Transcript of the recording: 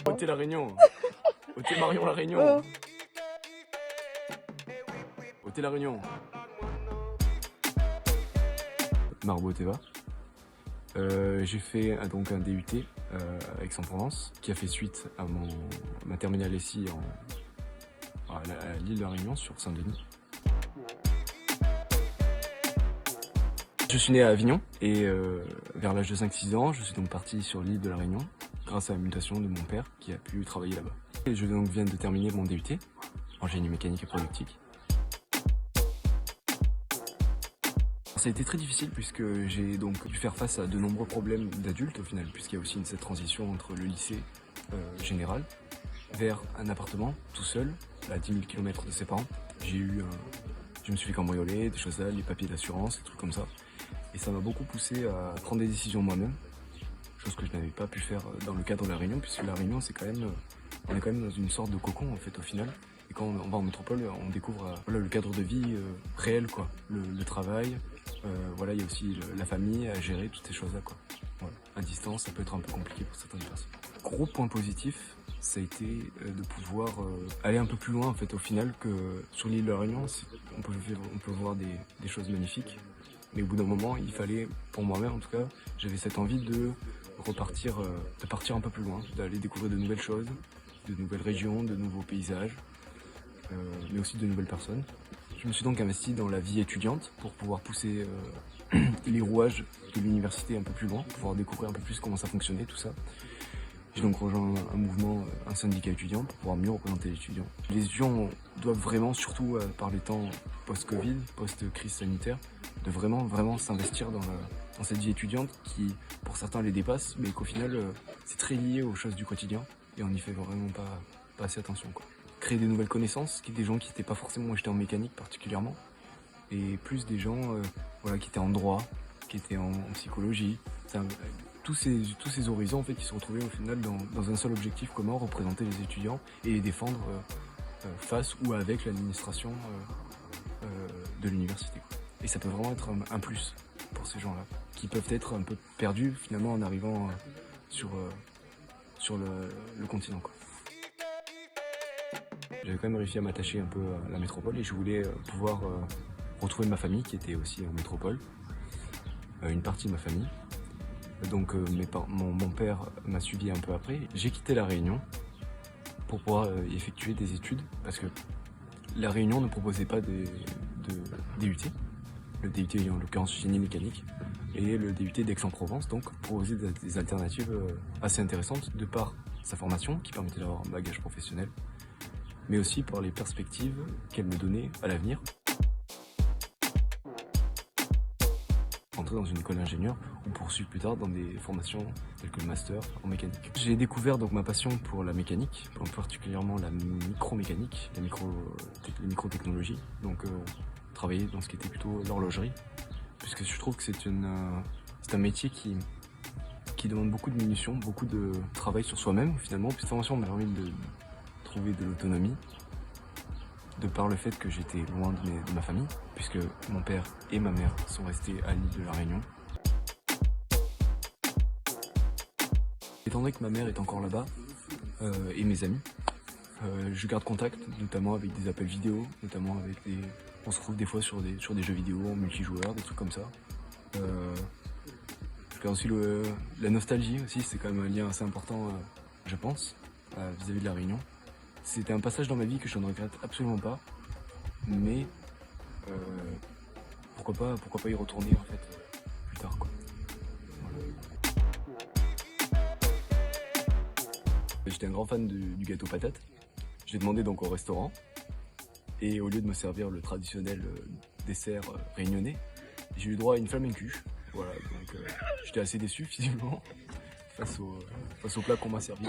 Ôtez la Réunion. Ôtez Marion la Réunion. Ôtez la Réunion. Marbo Teva. J'ai fait donc un DUT à Aix-en-Provence qui a fait suite à ma terminale SI à l'île de la Réunion sur Saint-Denis. Je suis né à Avignon et vers l'âge de 5-6 ans, je suis donc parti sur l'île de la Réunion grâce à la mutation de mon père qui a pu travailler là-bas. Et je donc viens de terminer mon DUT en génie mécanique et productique. Ça a été très difficile puisque j'ai donc dû faire face à de nombreux problèmes d'adultes au final, puisqu'il y a aussi cette transition entre le lycée général vers un appartement tout seul à 10 000 km de ses parents. Je me suis fait cambrioler, des choses là, les papiers d'assurance, des trucs comme ça. Et ça m'a beaucoup poussé à prendre des décisions moi-même, chose que je n'avais pas pu faire dans le cadre de la Réunion, puisque la Réunion on est quand même dans une sorte de cocon en fait au final. Et quand on va en métropole, on découvre voilà, le cadre de vie réel, quoi. Le travail, voilà, il y a aussi la famille à gérer, toutes ces choses-là, quoi. Voilà. À distance, ça peut être un peu compliqué pour certaines personnes. Gros point positif, ça a été de pouvoir aller un peu plus loin en fait au final que sur l'île de la Réunion. On peut voir des choses magnifiques, mais au bout d'un moment, il fallait, pour moi-même en tout cas, j'avais cette envie de partir un peu plus loin, d'aller découvrir de nouvelles choses, de nouvelles régions, de nouveaux paysages. Mais aussi de nouvelles personnes. Je me suis donc investi dans la vie étudiante pour pouvoir pousser les rouages de l'université un peu plus loin, pour pouvoir découvrir un peu plus comment ça fonctionnait, tout ça. J'ai donc rejoint un syndicat étudiant pour pouvoir mieux représenter les étudiants. Les étudiants doivent vraiment, surtout par les temps post-Covid, post-crise sanitaire, de vraiment s'investir dans cette vie étudiante qui, pour certains, les dépasse, mais qu'au final, c'est très lié aux choses du quotidien et on n'y fait vraiment pas assez attention, quoi. Créer des nouvelles connaissances, des gens qui n'étaient pas forcément jetés en mécanique particulièrement, et plus des gens voilà, qui étaient en droit, qui étaient en psychologie. Tous ces horizons en fait, qui se retrouvaient au final dans un seul objectif commun, représenter les étudiants et les défendre face ou avec l'administration de l'université. Et ça peut vraiment être un plus pour ces gens-là, qui peuvent être un peu perdus finalement en arrivant sur le continent, quoi. J'avais quand même réussi à m'attacher un peu à la métropole et je voulais pouvoir retrouver ma famille qui était aussi en métropole, une partie de ma famille. Donc mon père m'a suivi un peu après. J'ai quitté la Réunion pour pouvoir effectuer des études parce que la Réunion ne proposait pas de DUT. Le DUT en l'occurrence génie mécanique et le DUT d'Aix-en-Provence donc proposait des alternatives assez intéressantes de par sa formation qui permettait d'avoir un bagage professionnel, mais aussi par les perspectives qu'elle me donnait à l'avenir. Entrer dans une école d'ingénieur ou poursuivre plus tard dans des formations telles que le master en mécanique. J'ai découvert donc ma passion pour la mécanique, particulièrement la micromécanique, les microtechnologies, donc travailler dans ce qui était plutôt l'horlogerie, puisque je trouve que c'est un métier qui demande beaucoup de minution, beaucoup de travail sur soi-même finalement. Puis cette formation m'a permis de trouver de l'autonomie, de par le fait que j'étais loin de ma famille, puisque mon père et ma mère sont restés à l'île de la Réunion. Étant donné que ma mère est encore là-bas, et mes amis, je garde contact notamment avec des appels vidéo, notamment avec on se retrouve des fois sur des jeux vidéo en multijoueur, des trucs comme ça. Je garde aussi la nostalgie aussi, c'est quand même un lien assez important, je pense, vis-à-vis de la Réunion. C'était un passage dans ma vie que je ne regrette absolument pas, mais pourquoi pas y retourner en fait plus tard, quoi. Voilà. J'étais un grand fan du gâteau patate. J'ai demandé donc au restaurant et au lieu de me servir le traditionnel dessert réunionnais, j'ai eu droit à une flamencuche. Voilà, donc j'étais assez déçu physiquement face au plat qu'on m'a servi.